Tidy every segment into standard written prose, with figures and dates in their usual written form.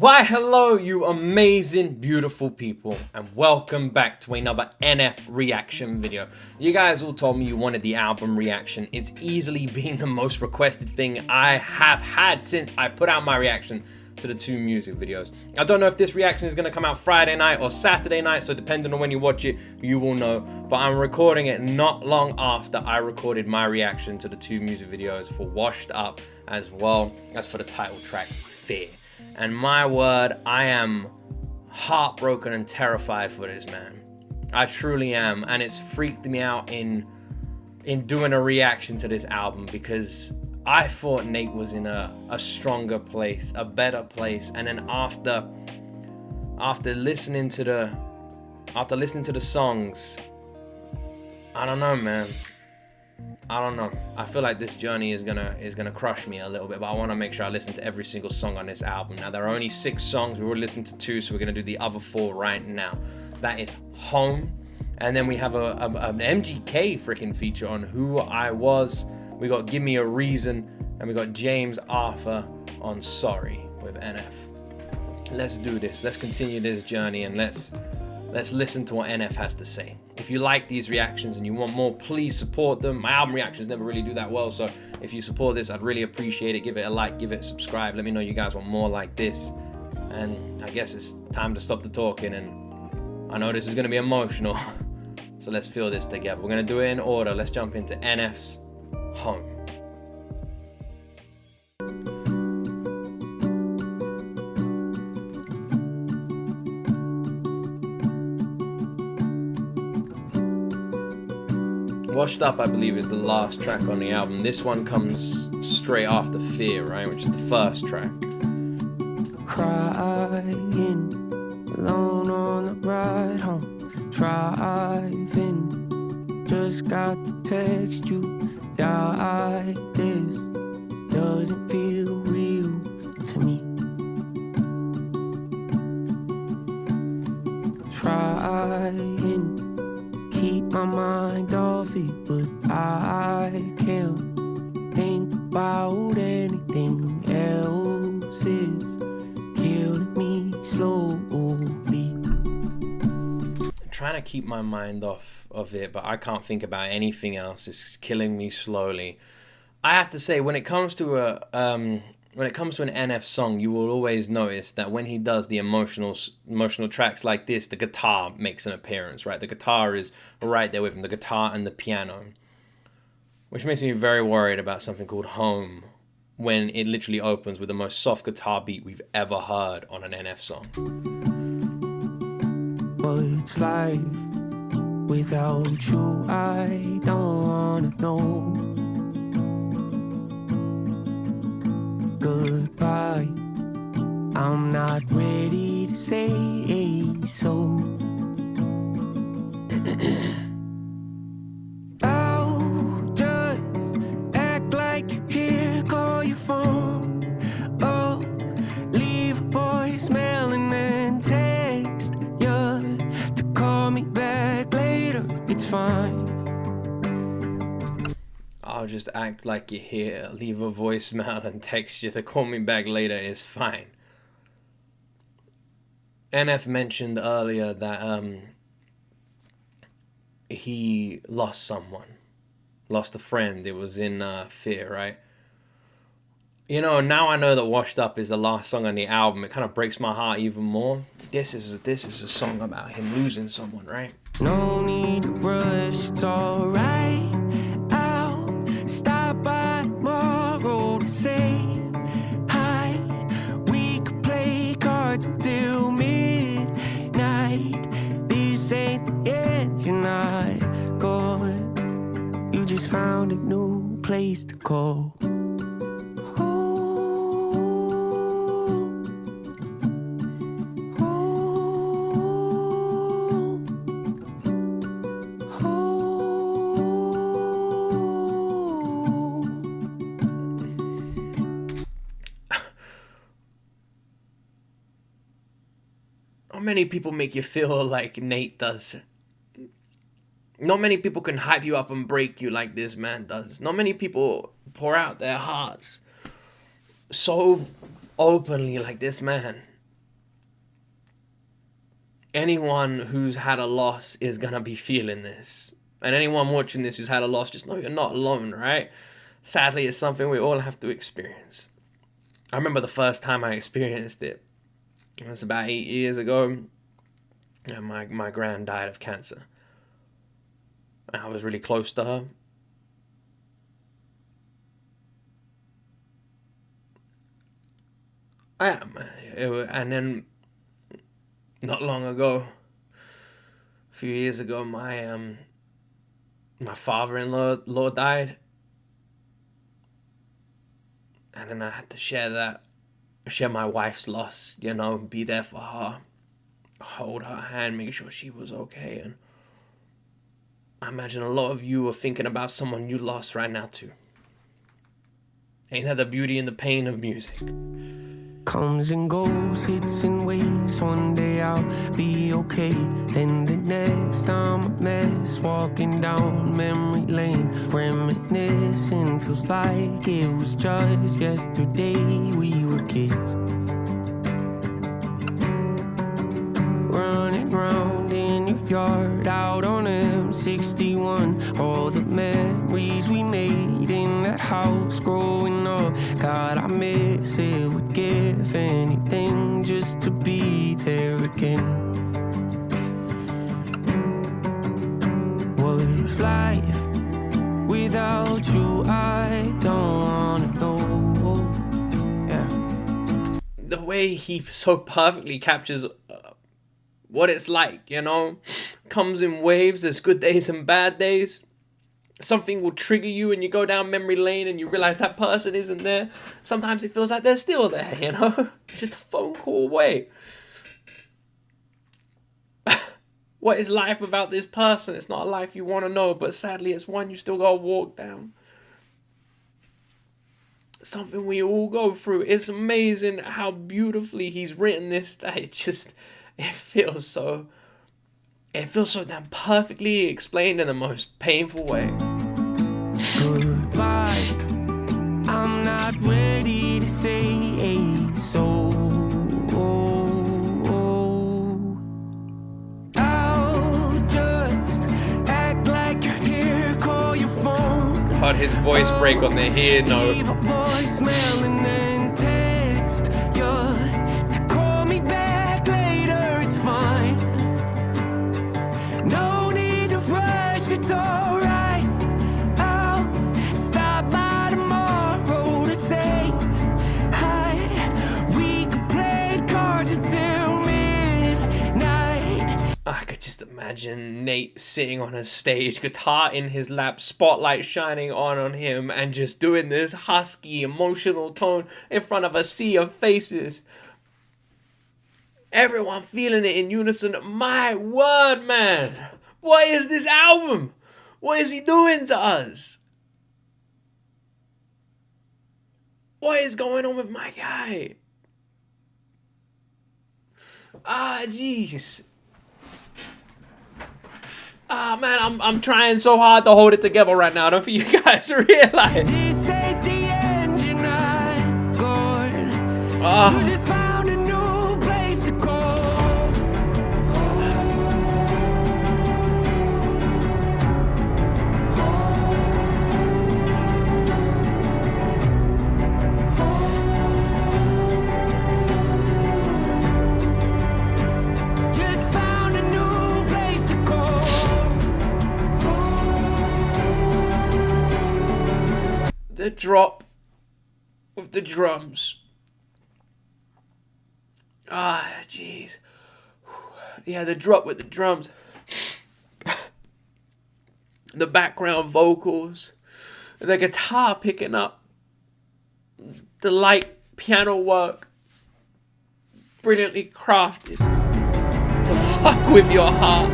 Why hello you amazing beautiful people, and welcome back to another NF reaction video. You guys all told me you wanted the album reaction. It's easily been the most requested thing I have had since I put out my reaction to the two music videos. I don't know if this reaction is going to come out Friday night or Saturday night, so depending on when you watch it, you will know. But I'm recording it not long after I recorded my reaction to the two music videos for Washed Up, as well as for the title track Fear. And my word, I am heartbroken and terrified for this, man. I truly am, and it's freaked me out in doing a reaction to this album, because I thought Nate was in a stronger place, a better place, and then after listening to the songs, I don't know, man. I don't know. I feel like this journey is gonna crush me a little bit, but I want to make sure I listen to every single song on this album. Now, there are only 6 songs. We've already listened to 2, so we're gonna do the other 4 right now. That is Home, and then we have an MGK freaking feature on Who I Was. We got Give Me a Reason, and we got James Arthur on Sorry with NF. Let's do this. Let's continue this journey, and let's listen to what NF has to say. If you like these reactions and you want more, please support them. My album reactions never really do that well, so if you support this, I'd really appreciate it. Give it a like, give it a subscribe. Let me know you guys want more like this. And I guess it's time to stop the talking, and I know this is gonna be emotional, so let's feel this together. We're gonna do it in order. Let's jump into NF's Home. Washed Up, I believe, is the last track on the album. This one comes straight after Fear, right? Which is the first track. Crying, alone on the ride home, driving, just got the text you died. This doesn't feel real to me. Trying, keep my mind off it, but I can't think about anything else. It's killing me slowly. I'm trying to keep my mind off of it, but I can't think about anything else. It's killing me slowly. I have to say, when it comes to an NF song, you will always notice that when he does the emotional tracks like this, the guitar makes an appearance, right? The guitar is right there with him, the guitar and the piano, which makes me very worried about something called Home, when it literally opens with the most soft guitar beat we've ever heard on an NF song. What's life without you? I don't wanna know. Goodbye, I'm not ready to say so. I'll just act like you're here, call your phone, oh, leave a voicemail and then text you to call me back later, it's fine. I'll just act like you're here, leave a voicemail and text you to call me back later is fine. NF mentioned earlier that he lost someone, lost a friend. It was in Fear, right? You know, now I know that Washed Up is the last song on the album. It kind of breaks my heart even more. This is a song about him losing someone, right? No need to rush, it's alright. Stop by tomorrow to say hi. We could play cards until midnight. This ain't the end, you're not gone. You just found a new place to call Not many people make you feel like Nate does. Not many people can hype you up and break you like this man does. Not many people pour out their hearts so openly like this man. anyone who's had a loss is gonna be feeling this. And anyone watching this who's had a loss, just know you're not alone, right? Sadly, it's something we all have to experience. I remember the first time I experienced it. It was about 8 years ago. And my gran died of cancer. And I was really close to her. And then not long ago, a few years ago, my father-in-law died, and then I had to share my wife's loss, you know, be there for her, hold her hand, make sure she was okay. And I imagine a lot of you are thinking about someone you lost right now too. Ain't that the beauty and the pain of music? Comes and goes, hits and waves. One day I'll be okay, then the next I'm a mess. Walking down memory lane, reminiscing. Feels like it was just yesterday we were kids, running round in your yard, out on M61. All the memories we made in that house growing up. God, I miss it, would give anything just to be there again. What's life without you? I don't wanna know. Yeah. The way he so perfectly captures what it's like, you know, comes in waves. There's good days and bad days. Something will trigger you and you go down memory lane and you realize that person isn't there. Sometimes it feels like they're still there, you know, just a phone call away. What is life without this person? It's not a life you want to know, but sadly it's one you still gotta walk down. Something we all go through. It's amazing how beautifully he's written this, that it feels so damn perfectly explained in the most painful way. Goodbye, I'm not ready to say so. I'll just act like you're here, call your phone. Heard his voice break on the here note. Leave a voicemail and then text you to call me back later, it's fine. No need to rush, it's alright. I'll stop by tomorrow to say hi. We could play cards until midnight. I could just imagine Nate sitting on a stage, guitar in his lap, spotlight shining on him, and just doing this husky, emotional tone in front of a sea of faces. Everyone feeling it in unison. My word, man. What is this album? What is he doing to us? What is going on with my guy? Jeez. Man, I'm trying so hard to hold it together right now. I don't think you guys realize. This ain't the end, you're not gone. You just found a new place to go. Just found a new place to go. The drop with the drums. Jeez. Yeah, the drop with the drums. The background vocals. The guitar picking up. The light piano work. Brilliantly crafted to fuck with your heart.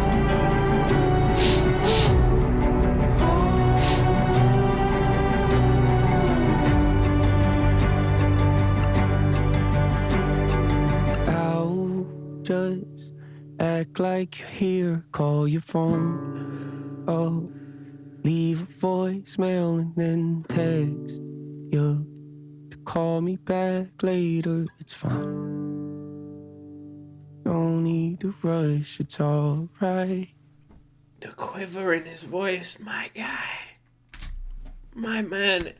Just act like you're here, call your phone. Oh, leave a voicemail and then text you to call me back later, it's fine. No don't need to rush, it's alright. The quiver in his voice, my guy. My man.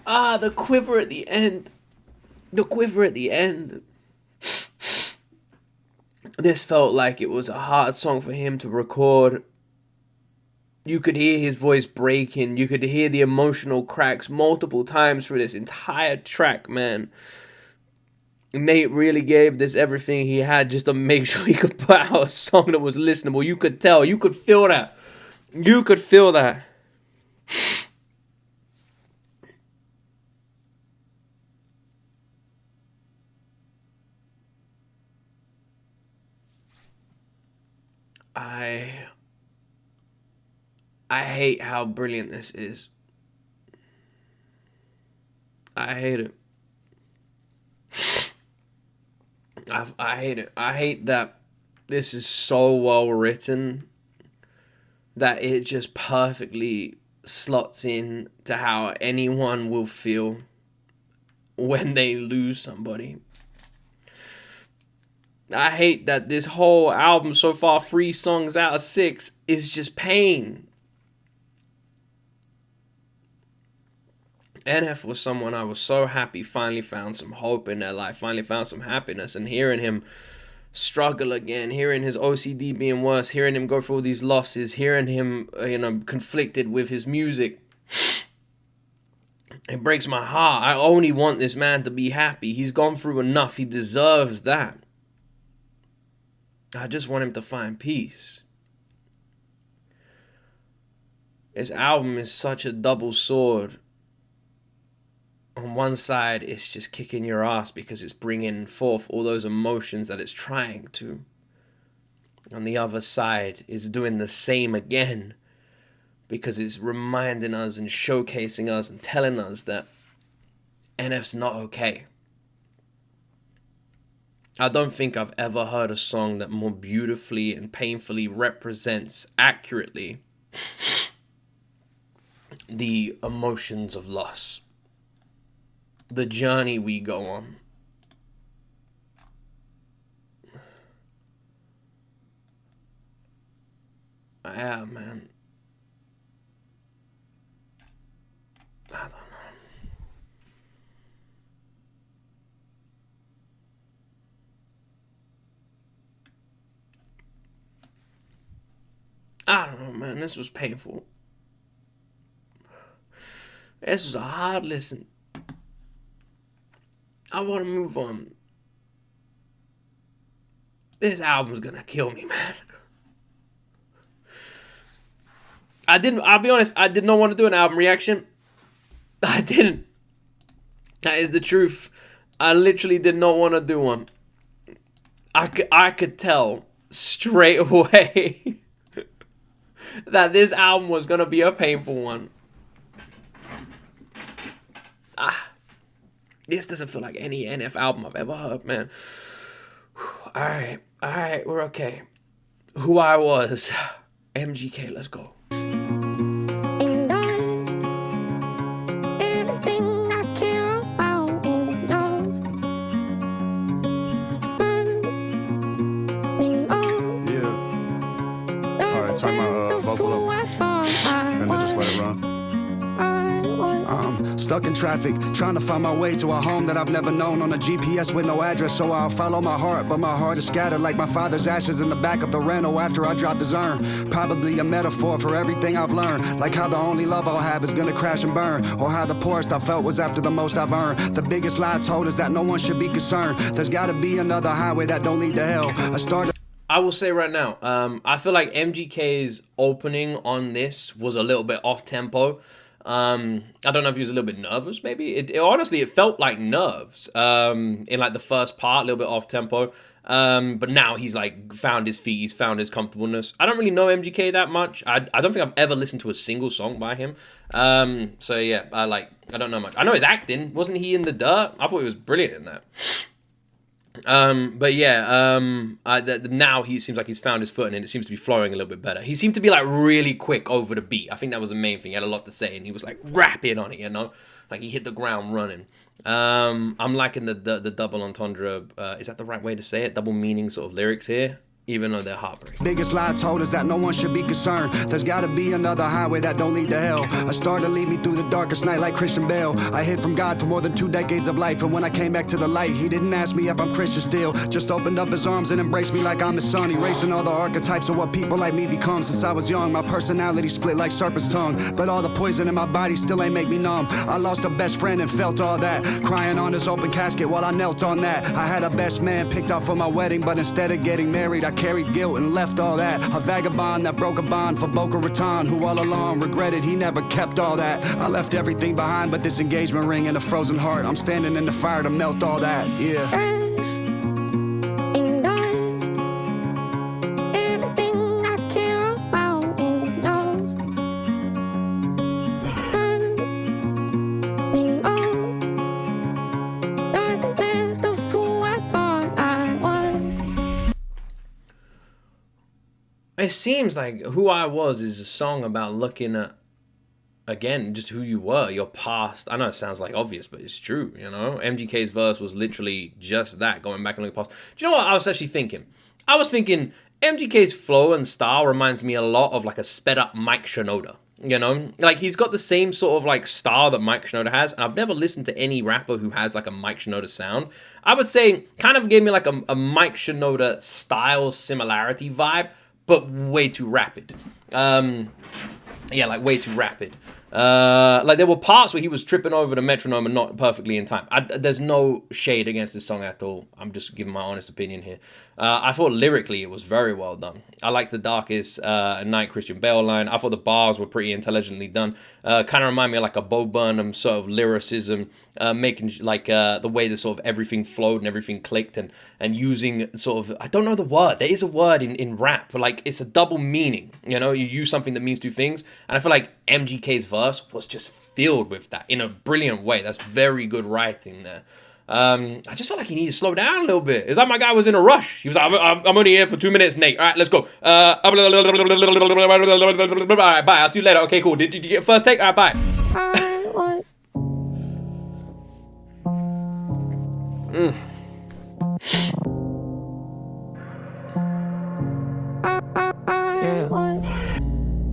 Ah, the quiver at the end. The quiver at the end. This felt like it was a hard song for him to record. You could hear his voice breaking. You could hear the emotional cracks multiple times through this entire track, man. Nate really gave this everything he had just to make sure he could put out a song that was listenable. You could tell. You could feel that. You could feel that. I hate how brilliant this is. I hate it. I hate it. I hate that this is so well written that it just perfectly slots in to how anyone will feel when they lose somebody. I hate that this whole album so far, 3 songs out of 6, is just pain. NF was someone I was so happy finally found some hope in their life, finally found some happiness, and hearing him struggle again, hearing his OCD being worse, hearing him go through all these losses, hearing him, conflicted with his music. It breaks my heart. I only want this man to be happy. He's gone through enough. He deserves that. I just want him to find peace. This album is such a double sword. On one side, it's just kicking your ass because it's bringing forth all those emotions that it's trying to. On the other side, it's doing the same again because it's reminding us and showcasing us and telling us that NF's not okay. I don't think I've ever heard a song that more beautifully and painfully represents accurately the emotions of loss. The journey we go on. Yeah, man. I don't know. I don't know, man. This was painful. This was a hard listen. I want to move on. This album's gonna kill me, man. I'll be honest, I did not want to do an album reaction. I didn't. That is the truth. I literally did not want to do one. I could tell straight away that this album was gonna be a painful one. This doesn't feel like any NF album I've ever heard, man. Alright, we're okay. Who I Was. MGK, let's go. Stuck in traffic, trying to find my way to a home that I've never known on a GPS with no address, so I'll follow my heart, but my heart is scattered like my father's ashes in the back of the rental after I dropped his urn. Probably a metaphor for everything I've learned, like how the only love I'll have is gonna crash and burn, or how the poorest I felt was after the most I've earned. The biggest lie told is that no one should be concerned. There's gotta be another highway that don't lead to hell. I will say right now, I feel like MGK's opening on this was a little bit off tempo. I don't know if he was a little bit nervous, maybe. It honestly, it felt like nerves in like the first part, a little bit off tempo. But now he's like found his feet, he's found his comfortableness. I don't really know MGK that much. I don't think I've ever listened to a single song by him. So yeah, I don't know much. I know his acting. Wasn't he in The Dirt? I thought he was brilliant in that. But yeah, now he seems like he's found his footing and it seems to be flowing a little bit better. He seemed to be like really quick over the beat. I think that was the main thing. He had a lot to say and he was like rapping on it, you know, like he hit the ground running. I'm liking the double entendre. Is that the right way to say it? Double meaning sort of lyrics here. Even though they're heartbreaking. Biggest lie told is that no one should be concerned. There's gotta be another highway that don't lead to hell. A star to lead me through the darkest night like Christian Bale. I hid from God for more than 2 decades of life, and when I came back to the light, he didn't ask me if I'm Christian still. Just opened up his arms and embraced me like I'm his son. Erasing all the archetypes of what people like me become. Since I was young, my personality split like serpent's tongue. But all the poison in my body still ain't make me numb. I lost a best friend and felt all that, crying on his open casket while I knelt on that. I had a best man picked out for my wedding, but instead of getting married, I carried guilt and left all that. A vagabond that broke a bond for Boca Raton, who all along regretted he never kept all that. I left everything behind but this engagement ring and a frozen heart. I'm standing in the fire to melt all that, yeah. It seems like Who I Was is a song about looking at, again, just who you were, your past. I know it sounds like obvious, but it's true, you know? MGK's verse was literally just that, going back and looking past. Do you know what I was actually thinking? I was thinking MGK's flow and style reminds me a lot of like a sped up Mike Shinoda. You know, like he's got the same sort of like style that Mike Shinoda has, and I've never listened to any rapper who has like a Mike Shinoda sound. I would say kind of gave me like a Mike Shinoda style similarity vibe, but way too rapid. Yeah, like way too rapid. Like there were parts where he was tripping over the metronome and not perfectly in time. There's no shade against this song at all. I'm just giving my honest opinion here. I thought lyrically it was very well done. I liked the Darkest Night Christian Bale line. I thought the bars were pretty intelligently done. Kind of remind me of like a Bo Burnham sort of lyricism, making like the way that sort of everything flowed and everything clicked, and using sort of, I don't know the word. There is a word in rap, but like it's a double meaning. You know, you use something that means two things, and I feel like MGK's verse was just filled with that in a brilliant way. That's very good writing there. I just felt like he needed to slow down a little bit. It's like my guy was in a rush. He was like, I'm only here for 2 minutes, Nate. All right, let's go. All right, bye. I'll see you later. Okay, cool. Did you get first take? All right, bye.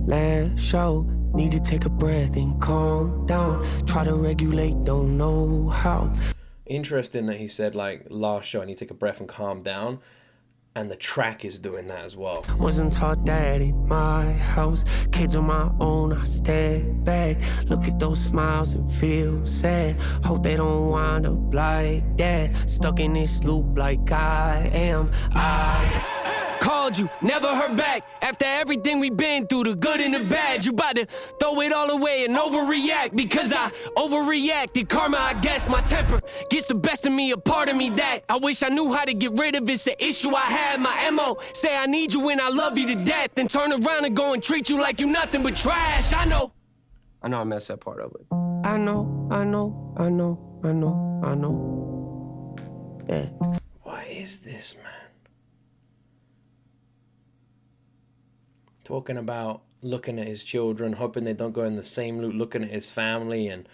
Last show, need to take a breath and calm down. Try to regulate, don't know how. Interesting that he said like last show I need to take a breath and calm down, and the track is doing that as well. Wasn't taught that in my house. Kids on my own, I step back. Look at those smiles and feel sad. Hope they don't wind up like that. Stuck in this loop like I am. I called you, never heard back. After everything we've been through, the good and the bad, you about to throw it all away and overreact. Because I overreacted, karma, I guess. My temper gets the best of me, a part of me that I wish I knew how to get rid of. It's an issue I had. My MO, say I need you and I love you to death, then turn around and go and treat you like you nothing but trash. I know I messed that part up with. I know. Yeah. What is this, man? Talking about looking at his children, hoping they don't go in the same loop, looking at his family and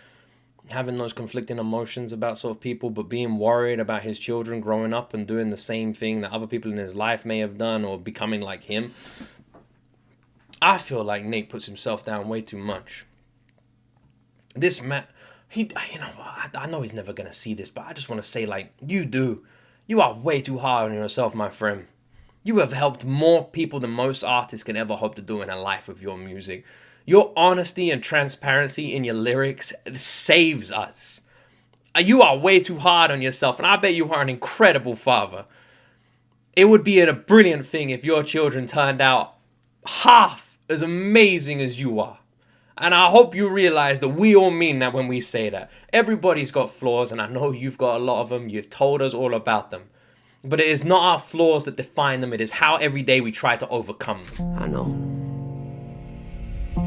having those conflicting emotions about sort of people, but being worried about his children growing up and doing the same thing that other people in his life may have done or becoming like him. I feel like Nate puts himself down way too much. This man, I know he's never going to see this, but I just want to say, like, you are way too hard on yourself, my friend. You have helped more people than most artists can ever hope to do in a life with your music. Your honesty and transparency in your lyrics saves us. You are way too hard on yourself, and I bet you are an incredible father. It would be a brilliant thing if your children turned out half as amazing as you are. And I hope you realize that we all mean that when we say that. Everybody's got flaws, and I know you've got a lot of them. You've told us all about them. But it is not our flaws that define them. It is how every day we try to overcome them. I know.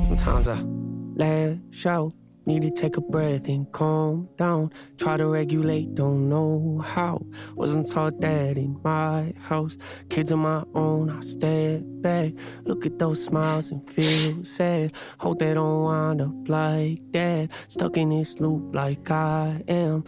Sometimes I lash out Need to take a breath and calm down. Try to regulate, don't know how. Wasn't taught that in my house. Kids on my own, I step back. Look at those smiles and feel sad. Hope they don't wind up like that. Stuck in this loop like I am.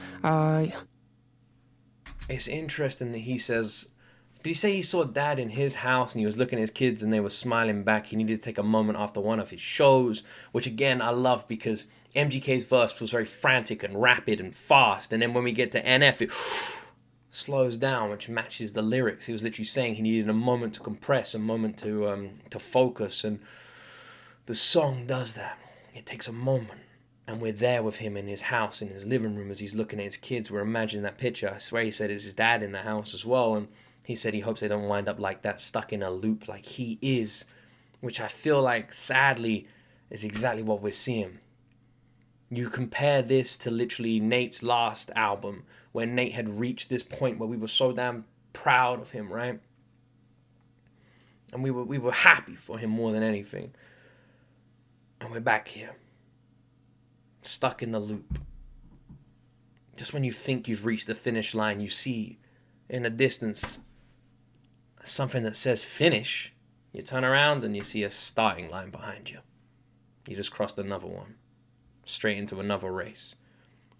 It's interesting that he says, did he say he saw dad in his house and he was looking at his kids and they were smiling back? He needed to take a moment after one of his shows, which again I love because MGK's verse was very frantic and rapid and fast, and then when we get to NF it slows down, which matches the lyrics. He was literally saying he needed a moment to compress, a moment to focus, and the song does that. It takes a moment. And we're there with him in his house, in his living room, as he's looking at his kids. We're imagining that picture. I swear he said it's his dad in the house as well. And he said he hopes they don't wind up like that, stuck in a loop like he is. Which I feel like, sadly, is exactly what we're seeing. You compare this to literally Nate's last album, where Nate had reached this point where we were so damn proud of him, right? And we were happy for him more than anything. And we're back here. Stuck in the loop. Just when you think you've reached the finish line, you see in the distance something that says finish. You turn around and you see a starting line behind you. You just crossed another one. Straight into another race.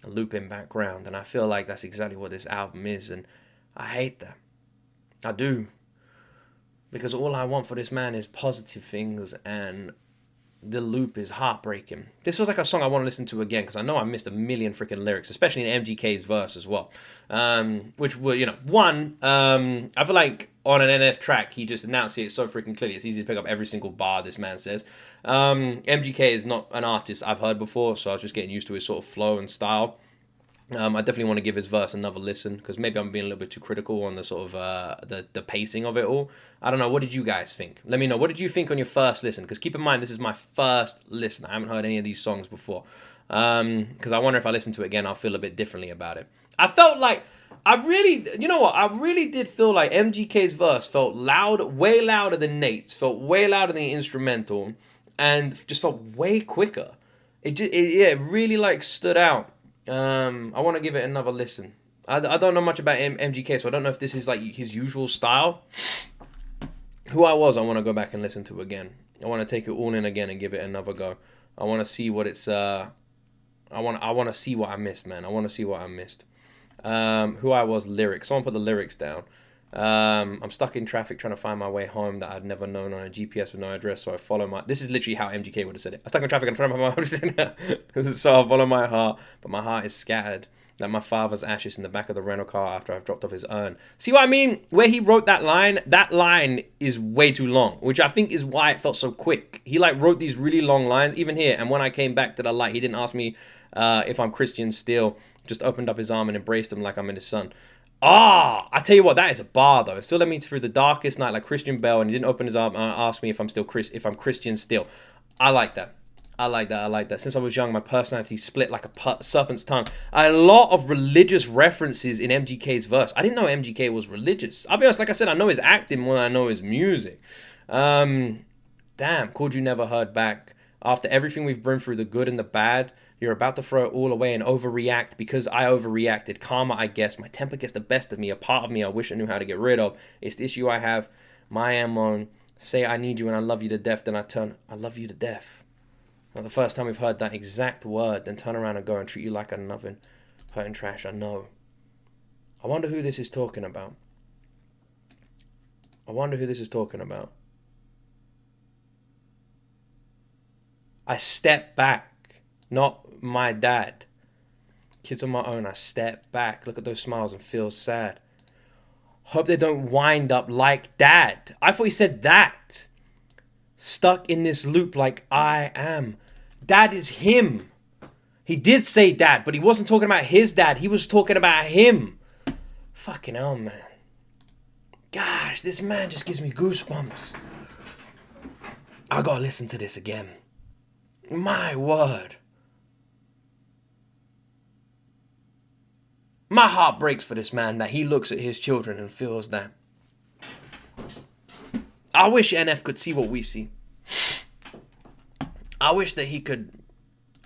A looping background. And I feel like that's exactly what this album is. And I hate that. I do. Because all I want for this man is positive things, and the loop is heartbreaking. This was like a song I want to listen to again because I know I missed a million freaking lyrics, especially in MGK's verse as well. Which were, I feel like on an NF track, he just announced it so freaking clearly. It's easy to pick up every single bar this man says. MGK is not an artist I've heard before, so I was just getting used to his sort of flow and style. I definitely want to give his verse another listen because maybe I'm being a little bit too critical on the sort of the pacing of it all. I don't know. What did you guys think? Let me know. What did you think on your first listen? Because keep in mind, this is my first listen. I haven't heard any of these songs before. Because I wonder if I listen to it again, I'll feel a bit differently about it. I felt like I really did feel like MGK's verse felt loud, way louder than Nate's, felt way louder than the instrumental, and just felt way quicker. It really like stood out. I want to give it another listen. I don't know much about MGK, so I don't know if this is like his usual style. Who I Want to go back and listen to again. I want to take it all in again and give it another go. I want to see what it's. I want to see what I missed, man. I want to see what I missed. Who I Was lyrics. Someone put the lyrics down. I'm stuck in traffic trying to find my way home that I'd never known on a GPS with no address, so I follow my... This is literally how MGK would have said it. I'm stuck in traffic in front of my so I follow my heart, but my heart is scattered like my father's ashes in the back of the rental car after I've dropped off his urn. See what I mean? Where he wrote that line is way too long, which I think is why it felt so quick. He like wrote these really long lines, even here, and when I came back to the light, he didn't ask me if I'm Christian still, just opened up his arm and embraced him like I'm in his son. I tell you what, that is a bar though. It still led me through the darkest night like Christian Bale, and he didn't open his arm and ask me if I'm Christian still. I like that. Since I was young, my personality split like a serpent's tongue. A lot of religious references in MGK's verse. I didn't know MGK was religious. I'll be honest, like I said, I know his acting more than I know his music. Damn, Called You Never Heard Back. After everything we've been through, the good and the bad, you're about to throw it all away and overreact because I overreacted. Karma, I guess. My temper gets the best of me. A part of me I wish I knew how to get rid of. It's the issue I have. My amon. Say I need you and I love you to death. Then I turn, I love you to death. Now, the first time we've heard that exact word, then turn around and go and treat you like a nothing. Hurting trash, I know. I wonder who this is talking about. I step back, not my dad. Kids on my own, I step back. Look at those smiles and feel sad. Hope they don't wind up like dad. I thought he said that. Stuck in this loop like I am. Dad is him. He did say dad, but he wasn't talking about his dad. He was talking about him. Fucking hell, man. Gosh, this man just gives me goosebumps. I gotta listen to this again. My word. My heart breaks for this man that he looks at his children and feels that. I wish NF could see what we see. I wish that he could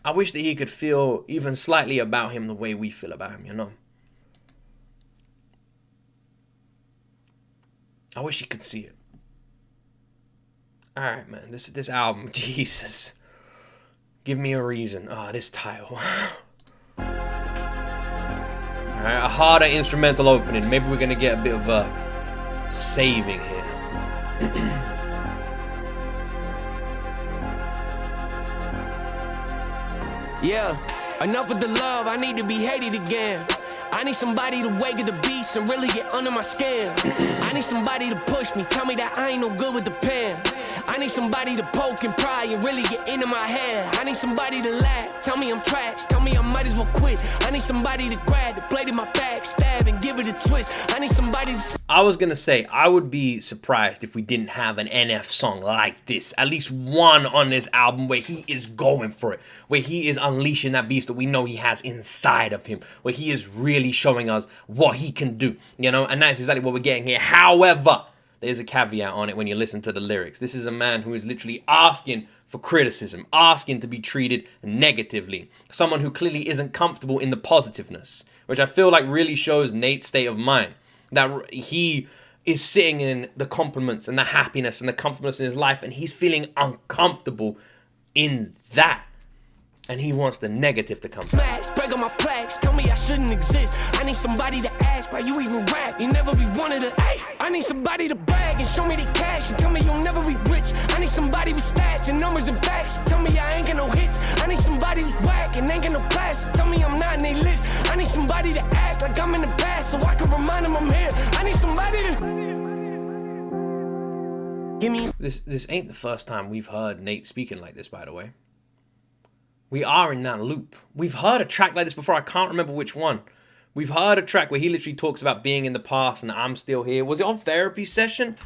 I wish that he could feel even slightly about him the way we feel about him, you know? I wish he could see it. Alright, man. This album, Jesus. Give me a reason. Ah, this title. Alright, a harder instrumental opening. Maybe we're gonna get a bit of a saving here. Yeah, enough with the love, I need to be hated again. I need somebody to wake at the beast and really get under my skin. I need somebody to push me, tell me that I ain't no good with the pen. I need somebody to poke and pry and really get into my head. I need somebody to laugh, tell me I'm trash, tell me I might as well quit. I need somebody to grab the blade in my back, stab and give it a twist. I need somebody to... I was gonna say, I would be surprised if we didn't have an NF song like this. At least one on this album where he is going for it. Where he is unleashing that beast that we know he has inside of him. Where he is really showing us what he can do. You know, and that's exactly what we're getting here. However, there's a caveat on it when you listen to the lyrics. This is a man who is literally asking for criticism, asking to be treated negatively. Someone who clearly isn't comfortable in the positiveness, which I feel like really shows Nate's state of mind. That he is sitting in the compliments and the happiness and the comfortableness in his life, and he's feeling uncomfortable in that. And he wants the negative to come back. Break on my plaques, tell me I shouldn't exist. I need somebody to ask why you even rap. You never be one of the I need somebody to brag and show me the cash and tell me you'll never be rich. I need somebody with stats and numbers and facts. Tell me I ain't got no hits. I need somebody who's whack and ain't got no class. Tell me I'm not in they list. I need somebody to act like I'm in the past so I can remind them I'm here. I need somebody to give me. This ain't the first time we've heard Nate speaking like this, by the way. We are in that loop. We've heard a track like this before. I can't remember which one. We've heard a track where he literally talks about being in the past and I'm still here. Was it on Therapy Session?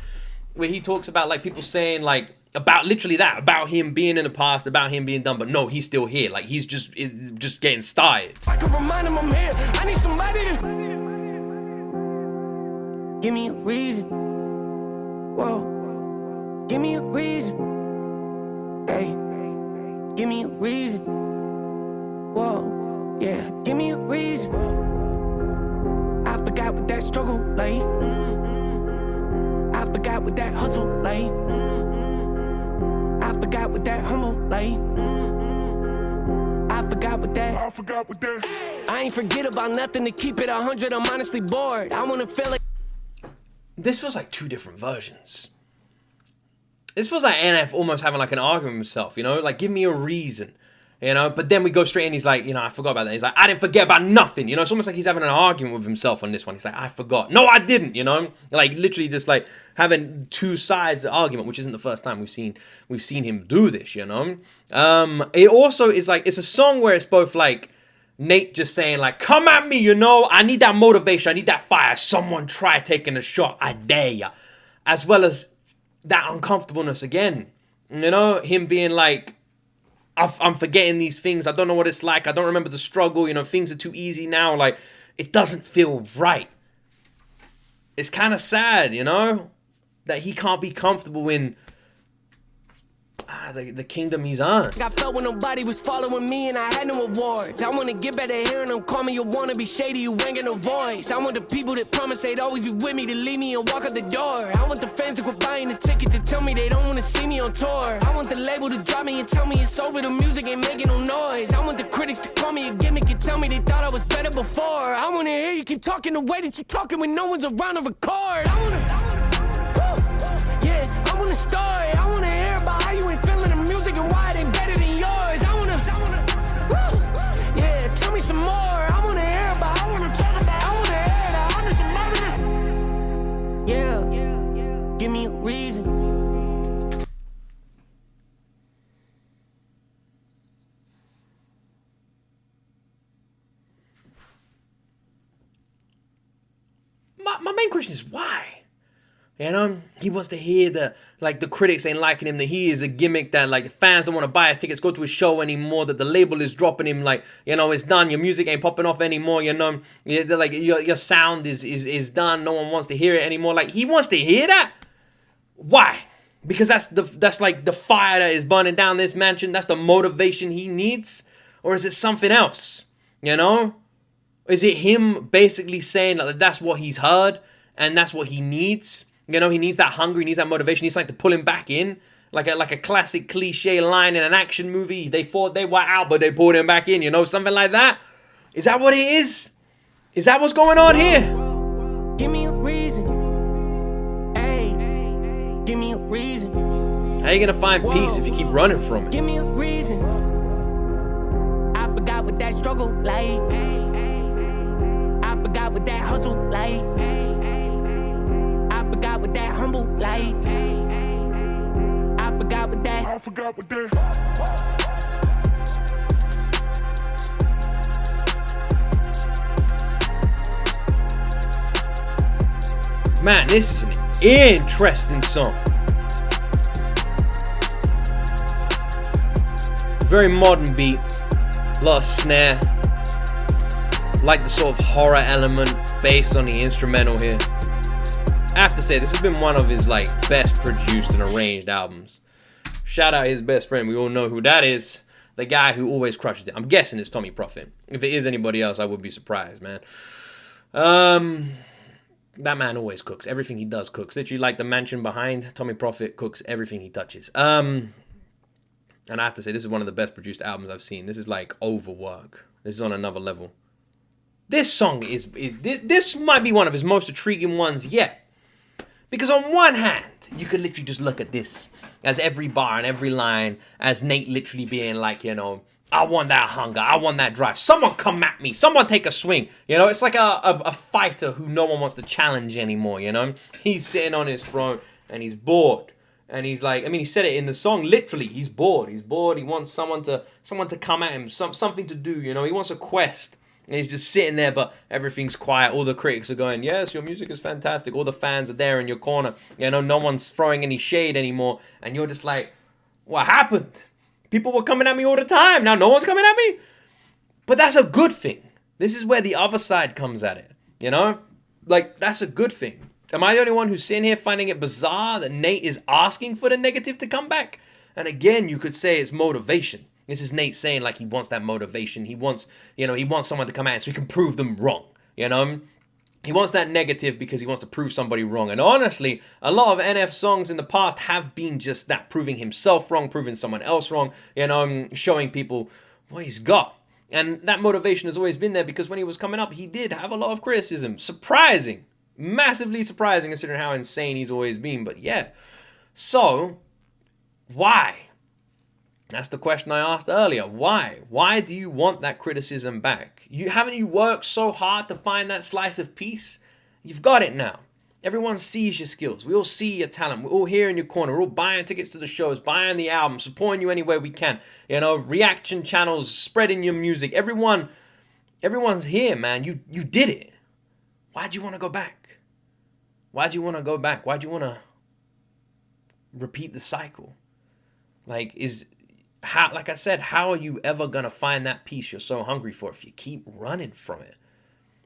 Where he talks about like people saying like, about literally that, about him being in the past, about him being done, but no, he's still here. Like he's just getting started. I can remind him I'm here. I need somebody to give me a reason. Whoa, give me a reason. Hey. Give me a reason. Whoa, yeah, give me a reason. I forgot what that struggle like. I forgot what that hustle like. I forgot what that humble like. I forgot what that. I ain't forget about nothing to keep it 100. I'm honestly bored. I wanna feel like. This feels like two different versions. This feels like NF almost having like an argument with himself, you know? Like, give me a reason, you know? But then we go straight in, he's like, you know, I forgot about that. He's like, I didn't forget about nothing, you know? It's almost like he's having an argument with himself on this one. He's like, I forgot. No, I didn't, you know? Like, literally just like having two sides of the argument, which isn't the first time we've seen him do this, you know? It also is like, it's a song where it's both like Nate just saying like, come at me, you know? I need that motivation. I need that fire. Someone try taking a shot. I dare ya. As well as that uncomfortableness again, you know, him being like, I'm forgetting these things. I don't know what it's like. I don't remember the struggle. You know, things are too easy now. Like, it doesn't feel right. It's kind of sad, you know, that he can't be comfortable in the kingdom he's on. I felt when nobody was following me and I had no awards. I want to get better hearing them call me. You want to be shady, you ain't got no voice. I want the people that promise they'd always be with me to leave me and walk out the door. I want the fans to quit buying the ticket to tell me they don't want to see me on tour. I want the label to drop me and tell me it's over, the music ain't making no noise. I want the critics to call me a gimmick and tell me they thought I was better before. I want to hear you keep talking the way that you talking when no one's around to record. I want to, yeah, I want to start. I want to hear about how you ain't feeling the music and why it ain't better than yours. I wanna, yeah, tell me some more. I wanna hear about, I wanna talk about, I wanna hear that. I need some more. Yeah, give me a reason. My main question is why? You know, he wants to hear the critics ain't liking him, that he is a gimmick, that like the fans don't want to buy his tickets, go to his show anymore, that the label is dropping him, like, you know, it's done, your music ain't popping off anymore, you know, like your sound is done, no one wants to hear it anymore. Like, he wants to hear that? Why? Because that's like the fire that is burning down this mansion. That's the motivation he needs. Or is it something else? You know? Is it him basically saying that that's what he's heard and that's what he needs? You know, he needs that hunger, he needs that motivation, he needs something to pull him back in. Like a classic cliche line in an action movie. They thought they were out, but they pulled him back in, you know, something like that. Is that what it is? Is that what's going on here? Give me a reason. Hey, give me a reason. How are you gonna find peace if you keep running from it? Give me a reason. I forgot what that struggle like. I forgot what that hustle like. I forgot what that humble like. I forgot what that. Man, this is an interesting song. Very modern beat, a lot of snare, like the sort of horror element based on the instrumental here. I have to say, this has been one of his like best produced and arranged albums. Shout out his best friend, we all know who that is. The guy who always crushes it. I'm guessing it's Tommy Prophet. If it is anybody else, I would be surprised, man. That man always cooks. Everything he does cooks. Literally like the mansion behind, Tommy Prophet cooks everything he touches. And I have to say, this is one of the best produced albums I've seen. This is like overwork. This is on another level. This song this might be one of his most intriguing ones yet. Because on one hand, you could literally just look at this as every bar and every line as Nate literally being like, you know, I want that hunger, I want that drive. Someone come at me, someone take a swing. You know, it's like a fighter who no one wants to challenge anymore, you know? He's sitting on his throne and he's bored. And he's like, I mean, he said it in the song, literally, he's bored. He's bored, he wants someone to come at him, something to do, you know? He wants a quest. And he's just sitting there, but everything's quiet. All the critics are going, yes, your music is fantastic. All the fans are there in your corner. You know, no one's throwing any shade anymore. And you're just like, what happened? People were coming at me all the time. Now no one's coming at me? But that's a good thing. This is where the other side comes at it, you know? Like, that's a good thing. Am I the only one who's sitting here finding it bizarre that Nate is asking for the negative to come back? And again, you could say it's motivation. This is Nate saying like he wants that motivation. He wants, you know, he wants someone to come out so he can prove them wrong, you know? He wants that negative because he wants to prove somebody wrong. And honestly, a lot of NF songs in the past have been just that, proving himself wrong, proving someone else wrong, you know, showing people what he's got. And that motivation has always been there because when he was coming up, he did have a lot of criticism. Surprising. Massively surprising considering how insane he's always been. But yeah. So, why? That's the question I asked earlier. Why? Why do you want that criticism back? Haven't you worked so hard to find that slice of peace? You've got it now. Everyone sees your skills. We all see your talent. We're all here in your corner. We're all buying tickets to the shows, buying the album, supporting you any way we can. You know, reaction channels, spreading your music. Everyone's here, man. You did it. Why'd you want to go back? Why'd you want to go back? Why'd you want to repeat the cycle? Like I said, how are you ever going to find that peace you're so hungry for if you keep running from it?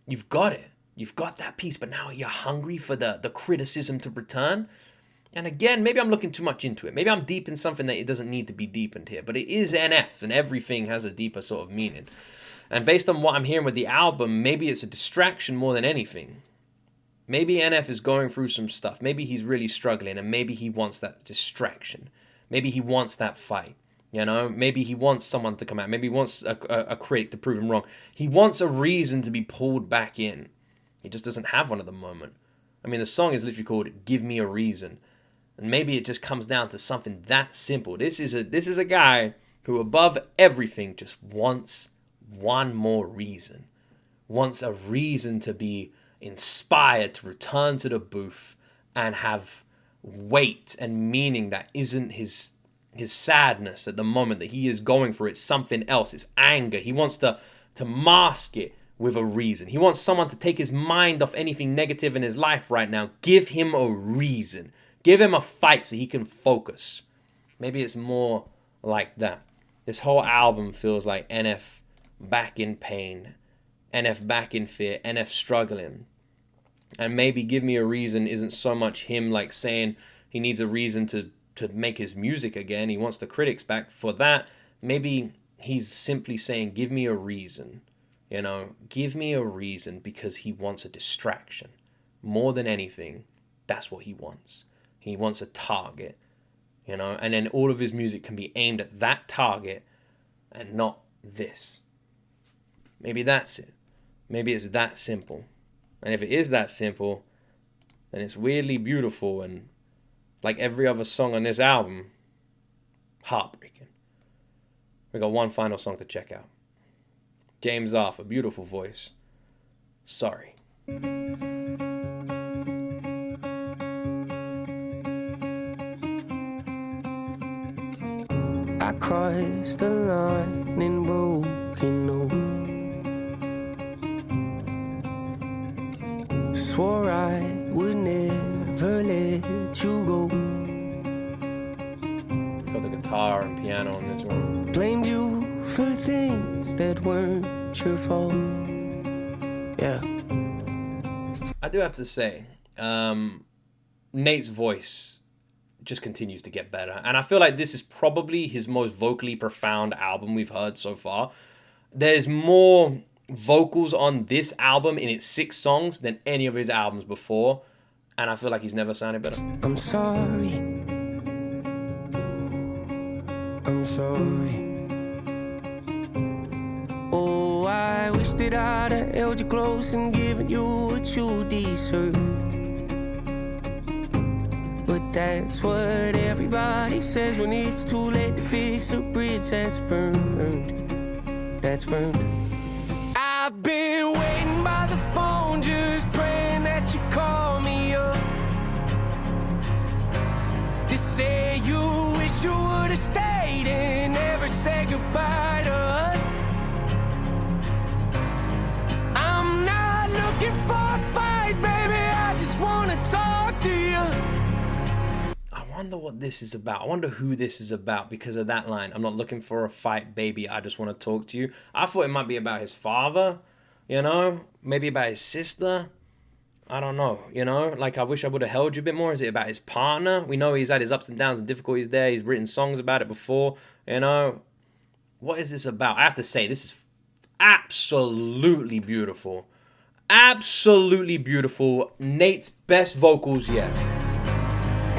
You've got it. You've got that peace, but now you're hungry for the criticism to return. And again, maybe I'm looking too much into it. Maybe I'm deep in something that it doesn't need to be deepened here. But it is NF, and everything has a deeper sort of meaning. And based on what I'm hearing with the album, maybe it's a distraction more than anything. Maybe NF is going through some stuff. Maybe he's really struggling, and maybe he wants that distraction. Maybe he wants that fight. You know, maybe he wants someone to come out. Maybe he wants a critic to prove him wrong. He wants a reason to be pulled back in. He just doesn't have one at the moment. I mean, the song is literally called Give Me a Reason. And maybe it just comes down to something that simple. This is a guy who above everything just wants one more reason. Wants a reason to be inspired to return to the booth and have weight and meaning that isn't his sadness at the moment that he is going through. It's something else. It's anger. He wants to mask it with a reason. He wants someone to take his mind off anything negative in his life right now. Give him a reason. Give him a fight so he can focus. Maybe it's more like that. This whole album feels like NF back in pain, NF back in fear, NF struggling. And maybe Give Me a Reason isn't so much him like saying he needs a reason to make his music again. He wants the critics back for that. Maybe he's simply saying, give me a reason, you know, give me a reason, because he wants a distraction. More than anything, that's what he wants. He wants a target, you know, and then all of his music can be aimed at that target and not this. Maybe that's it. Maybe it's that simple. And if it is that simple, then it's weirdly beautiful, and like every other song on this album, heartbreaking. We got one final song to check out. James Arthur, beautiful voice. Sorry. I crossed the line in broken oath. Swore I would never let you go. Got the guitar and piano on this one. Blamed you for things that weren't your fault. Yeah. I do have to say, Nate's voice just continues to get better. And I feel like this is probably his most vocally profound album we've heard so far. There's more vocals on this album in its 6 songs than any of his albums before. And I feel like he's never sounded better. I'm sorry. I'm sorry. Oh, I wish that I'd have held you close and given you what you deserve. But that's what everybody says when it's too late to fix a bridge that's burned. That's burned. I've been waiting by the phone, just praying that you call me up to say you wish you would have stayed and never said goodbye to us. I'm not looking for a fight, baby, I just want to talk to you. I wonder what this is about. I wonder who this is about because of that line. I'm not looking for a fight, baby, I just want to talk to you. I thought it might be about his father, you know? Maybe about his sister. I don't know, you know? Like, I wish I would have held you a bit more. Is it about his partner? We know he's had his ups and downs and difficulties there. He's written songs about it before, you know? What is this about? I have to say, this is absolutely beautiful. Absolutely beautiful. Nate's best vocals yet.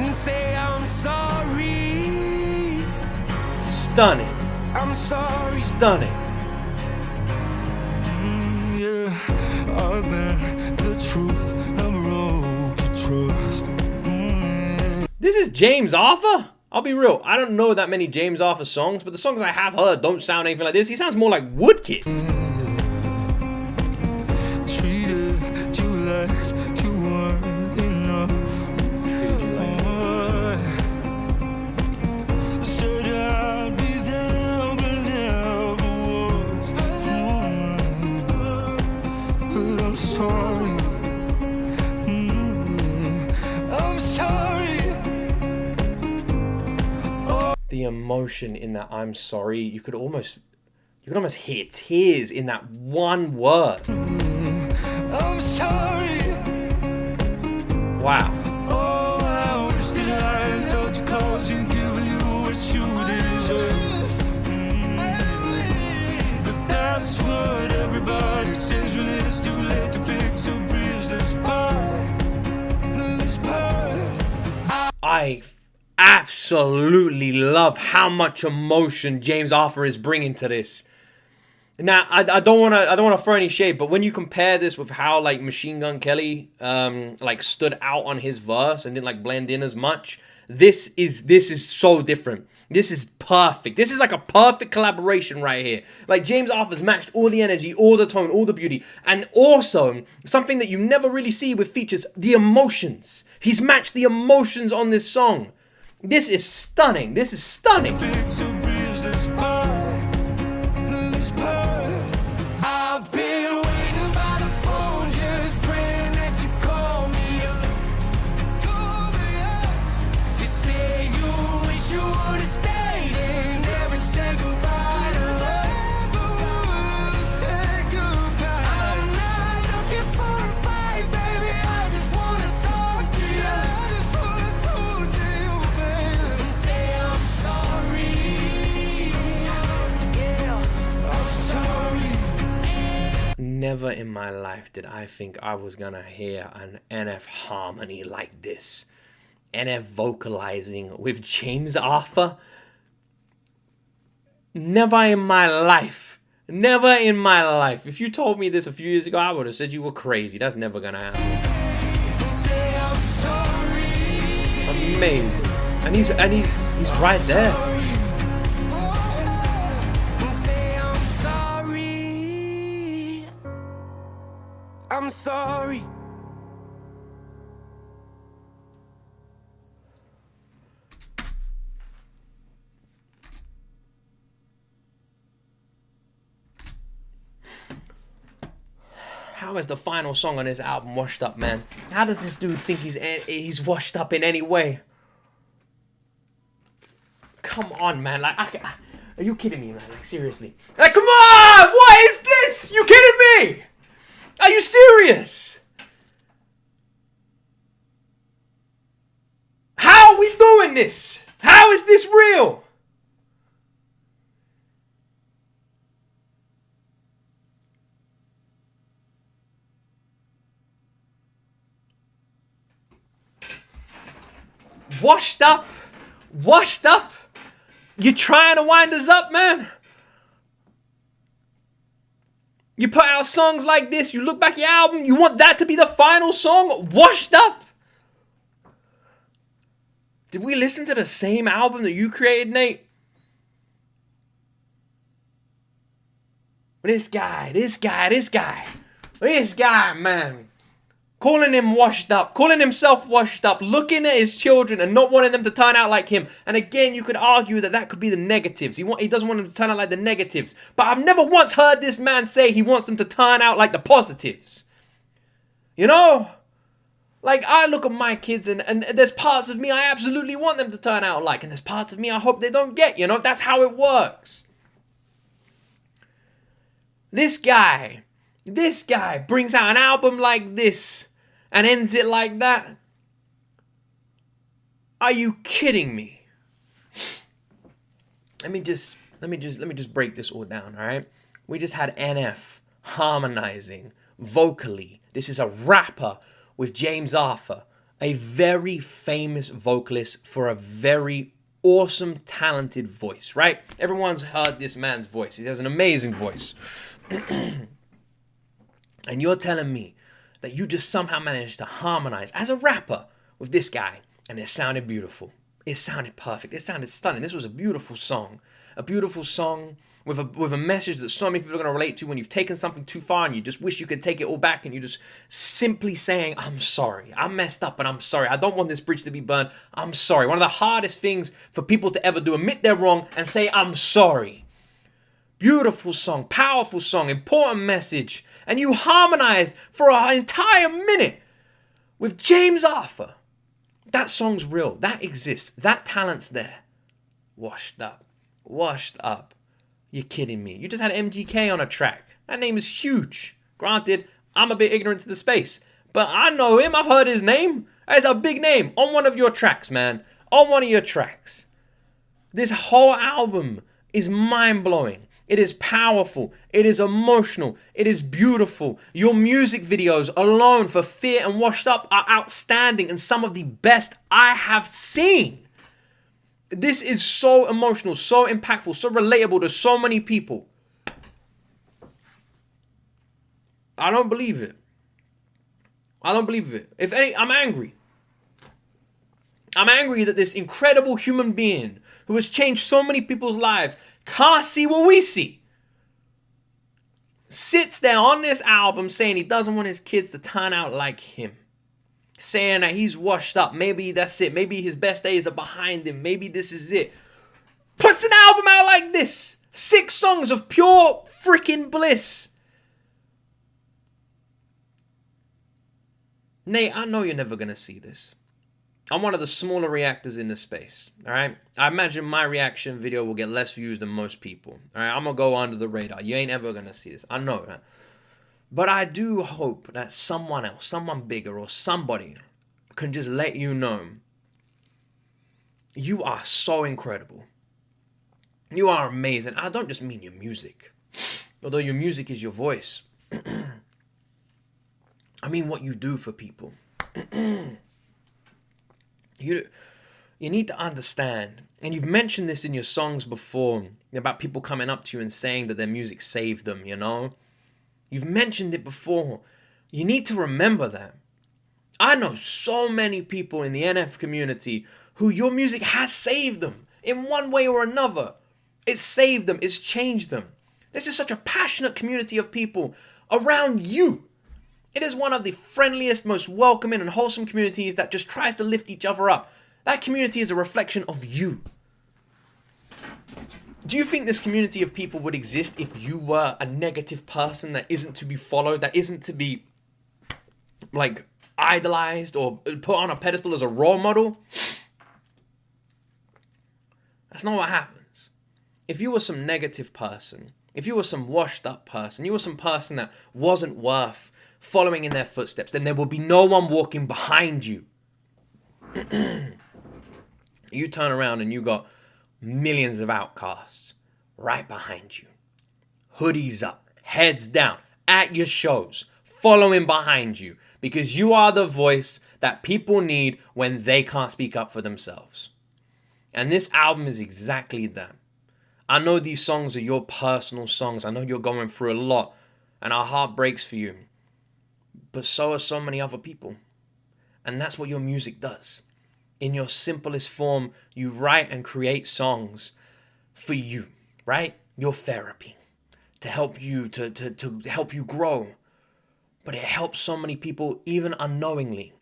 And say I'm sorry. Stunning. I'm sorry. Stunning. I've been the truth, I'm wrong to trust. This is James Arthur? I'll be real, I don't know that many James Arthur songs, but the songs I have heard don't sound anything like this. He sounds more like Woodkid. Treated you like you weren't enough. Said I'd be there, but never was. But I'm sorry. I'm sorry. The emotion in that I'm sorry, you could almost hear tears in that one word. I'm sorry. Wow. Oh, I wish that I had held you close and given you what you deserve. But that's what everybody says when it's too late to fix a bridge that's burned. I absolutely love how much emotion James Arthur is bringing to this. Now, I don't want to throw any shade, but when you compare this with how like Machine Gun Kelly like stood out on his verse and didn't like blend in as much, this is so different. This is perfect. This is like a perfect collaboration right here. Like James Arthur's matched all the energy, all the tone, all the beauty, and also something that you never really see with features, the emotions. He's matched the emotions on this song. This is stunning. This is stunning. Fix a bridge that's burned. I've been waiting by the phone, just praying that you call me up. You say you wish you would have stayed and never said goodbye to us. I'm not looking for a fight, baby, I just want to talk to you. And say I'm sorry. never in my life did I think I was gonna hear an NF harmony like this. NF vocalizing with James Arthur. Never in my life. Never in my life. If you told me this a few years ago, I would have said you were crazy. That's never gonna happen. Amazing. And he's right there. I'm sorry. How is the final song on this album washed up, man? How does this dude think he's washed up in any way? Come on, man. Like, are you kidding me, man? Like, seriously. Like, come on! What is this? You kidding me? Are you serious? How are we doing this? How is this real? Washed up? Washed up? You trying to wind us up, man? You put out songs like this, you look back at your album, you want that to be the final song? Washed up? Did we listen to the same album that you created, Nate? This guy, man. Calling him washed up, calling himself washed up, looking at his children and not wanting them to turn out like him. And again, you could argue that that could be the negatives. He doesn't want them to turn out like the negatives. But I've never once heard this man say he wants them to turn out like the positives. You know? Like, I look at my kids and there's parts of me I absolutely want them to turn out like. And there's parts of me I hope they don't get, you know? That's how it works. This guy brings out an album like this and ends it like that. Are you kidding me? Let me just break this all down, all right? We just had NF harmonizing vocally. This is a rapper with James Arthur, a very famous vocalist for a very awesome, talented voice, right? Everyone's heard this man's voice. He has an amazing voice. And you're telling me that you just somehow managed to harmonize as a rapper with this guy, and it sounded beautiful. It sounded perfect. It sounded stunning. This was a beautiful song. A beautiful song with a message that so many people are going to relate to when you've taken something too far and you just wish you could take it all back, and you just simply saying, I'm sorry. I messed up and I'm sorry. I don't want this bridge to be burned. I'm sorry. One of the hardest things for people to ever do, admit they're wrong and say, I'm sorry. Beautiful song, powerful song, important message. And you harmonized for an entire minute with James Arthur. That song's real. That exists. That talent's there. Washed up. Washed up. You're kidding me. You just had MGK on a track. That name is huge. Granted, I'm a bit ignorant to the space. But I know him. I've heard his name. That's a big name on one of your tracks, man. On one of your tracks. This whole album is mind-blowing. It is powerful. It is emotional. It is beautiful. Your music videos alone for Fear and Washed Up are outstanding and some of the best I have seen. This is so emotional, so impactful, so relatable to so many people. I don't believe it. I don't believe it. If any, I'm angry. I'm angry that this incredible human being who has changed so many people's lives can't see what we see. Sits there on this album saying he doesn't want his kids to turn out like him. Saying that he's washed up. Maybe that's it. Maybe his best days are behind him. Maybe this is it. Puts an album out like this. 6 songs of pure freaking bliss. Nate, I know you're never going to see this. I'm one of the smaller reactors in the space, all right? I imagine my reaction video will get less views than most people, all right? I'm going to go under the radar. You ain't ever going to see this. I know that. But I do hope that someone else, someone bigger or somebody can just let you know you are so incredible. You are amazing. I don't just mean your music, although your music is your voice. I mean what you do for people. You need to understand, and you've mentioned this in your songs before, about people coming up to you and saying that their music saved them, you know? You've mentioned it before. You need to remember that. I know so many people in the NF community who your music has saved them in one way or another. It's saved them. It's changed them. This is such a passionate community of people around you. It is one of the friendliest, most welcoming and wholesome communities that just tries to lift each other up. That community is a reflection of you. Do you think this community of people would exist if you were a negative person that isn't to be followed, that isn't to be, like, idolized or put on a pedestal as a role model? That's not what happens. If you were some negative person, if you were some washed up person, you were some person that wasn't worth following in their footsteps, then there will be no one walking behind you. You turn around and you got millions of outcasts right behind you. Hoodies up, heads down, at your shows, following behind you, because you are the voice that people need when they can't speak up for themselves. And this album is exactly that. I know these songs are your personal songs. I know you're going through a lot, and our heart breaks for you. But so are so many other people. And that's what your music does. In your simplest form, you write and create songs for you, right? Your therapy, to help you, to help you grow. But it helps so many people, even unknowingly.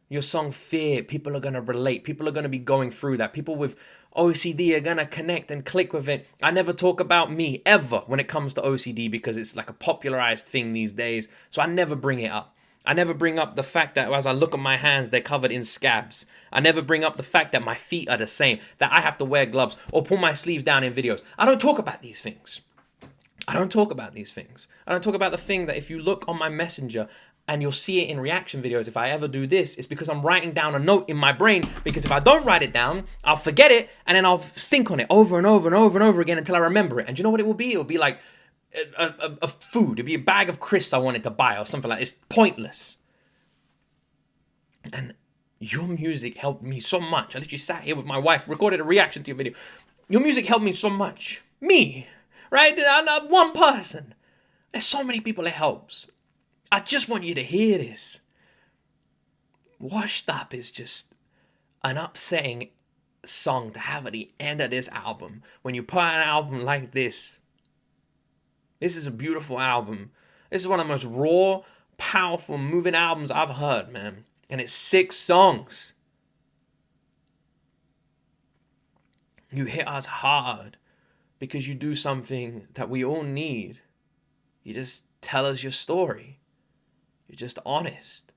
Your song Fear, people are going to relate. People are going to be going through that. People with OCD are going to connect and click with it. I never talk about me, ever, when it comes to OCD, because it's like a popularized thing these days. So I never bring it up. I never bring up the fact that as I look at my hands, they're covered in scabs. I never bring up the fact that my feet are the same, that I have to wear gloves or pull my sleeves down in videos. I don't talk about these things. I don't talk about these things. I don't talk about the thing that if you look on my messenger and you'll see it in reaction videos, if I ever do this, it's because I'm writing down a note in my brain, because if I don't write it down, I'll forget it, and then I'll think on it over and over and over and over again until I remember it. And you know what it will be? It will be like a food. It'd be a bag of crisps I wanted to buy or something like that. It's pointless. And your music helped me so much. I literally sat here with my wife, recorded a reaction to your video. Your music helped me so much. Me, right? I'm not one person. There's so many people it helps. I just want you to hear this. Washed Up is just an upsetting song to have at the end of this album. When you put out an album like this, this is a beautiful album. This is one of the most raw, powerful, moving albums I've heard, man. And it's 6 songs. You hit us hard because you do something that we all need. You just tell us your story. You're just honest.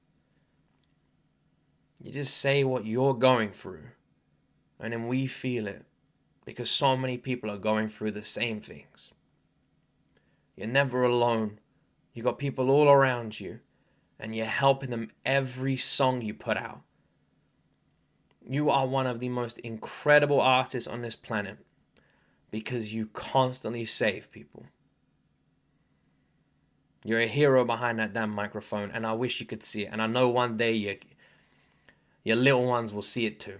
You just say what you're going through. And then we feel it. Because so many people are going through the same things. You're never alone. You got people all around you. And you're helping them every song you put out. You are one of the most incredible artists on this planet. Because you constantly save people. You're a hero behind that damn microphone, and I wish you could see it. And I know one day your little ones will see it too.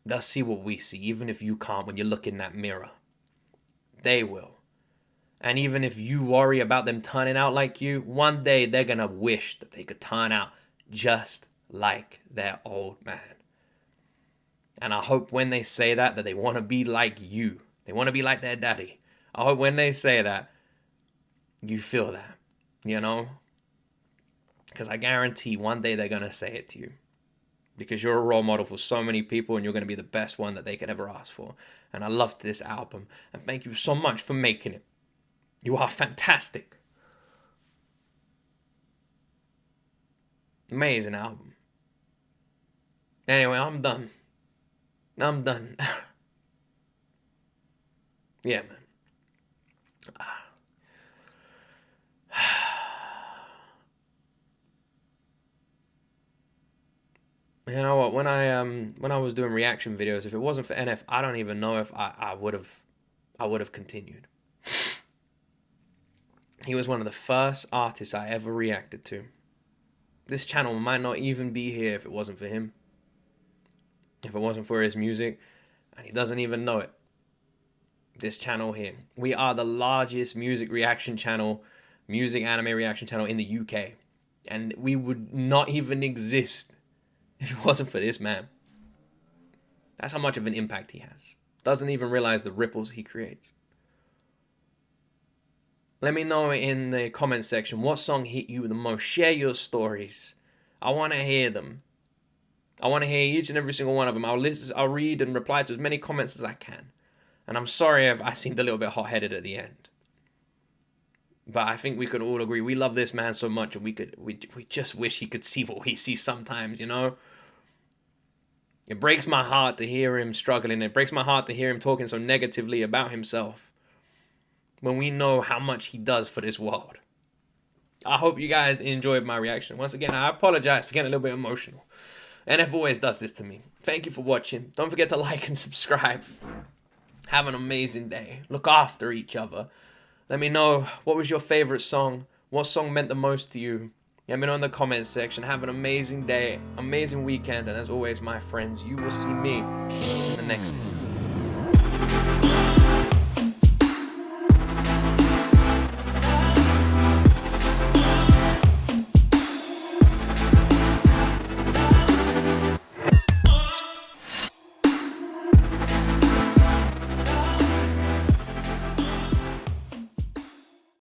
They'll see what we see, even if you can't when you look in that mirror. They will. And even if you worry about them turning out like you, one day they're going to wish that they could turn out just like their old man. And I hope when they say that they want to be like you. They want to be like their daddy. I hope when they say that, you feel that, you know? Because I guarantee one day they're going to say it to you. Because you're a role model for so many people, and you're going to be the best one that they could ever ask for. And I loved this album. And thank you so much for making it. You are fantastic. Amazing album. Anyway, I'm done. Yeah, man. You know what? When I was doing reaction videos, if it wasn't for NF, I don't even know if I would have continued. He was one of the first artists I ever reacted to. This channel might not even be here if it wasn't for him. If it wasn't for his music, and he doesn't even know it. This channel here. We are the largest music reaction channel, music anime reaction channel in the UK. And we would not even exist if it wasn't for this man. That's how much of an impact he has. Doesn't even realize the ripples he creates. Let me know in the comment section what song hit you the most. Share your stories. I want to hear them. I want to hear each and every single one of them. I'll read and reply to as many comments as I can. And I'm sorry if I seemed a little bit hot-headed at the end. But I think we could all agree we love this man so much, and we just wish he could see what we see sometimes, you know? It breaks my heart to hear him struggling. It breaks my heart to hear him talking so negatively about himself, when we know how much he does for this world. I hope you guys enjoyed my reaction. Once again, I apologize for getting a little bit emotional. NF always does this to me. Thank you for watching. Don't forget to like and subscribe. Have an amazing day. Look after each other. Let me know, what was your favorite song? What song meant the most to you? Let me know in the comments section. Have an amazing day, amazing weekend. And as always, my friends, you will see me in the next video.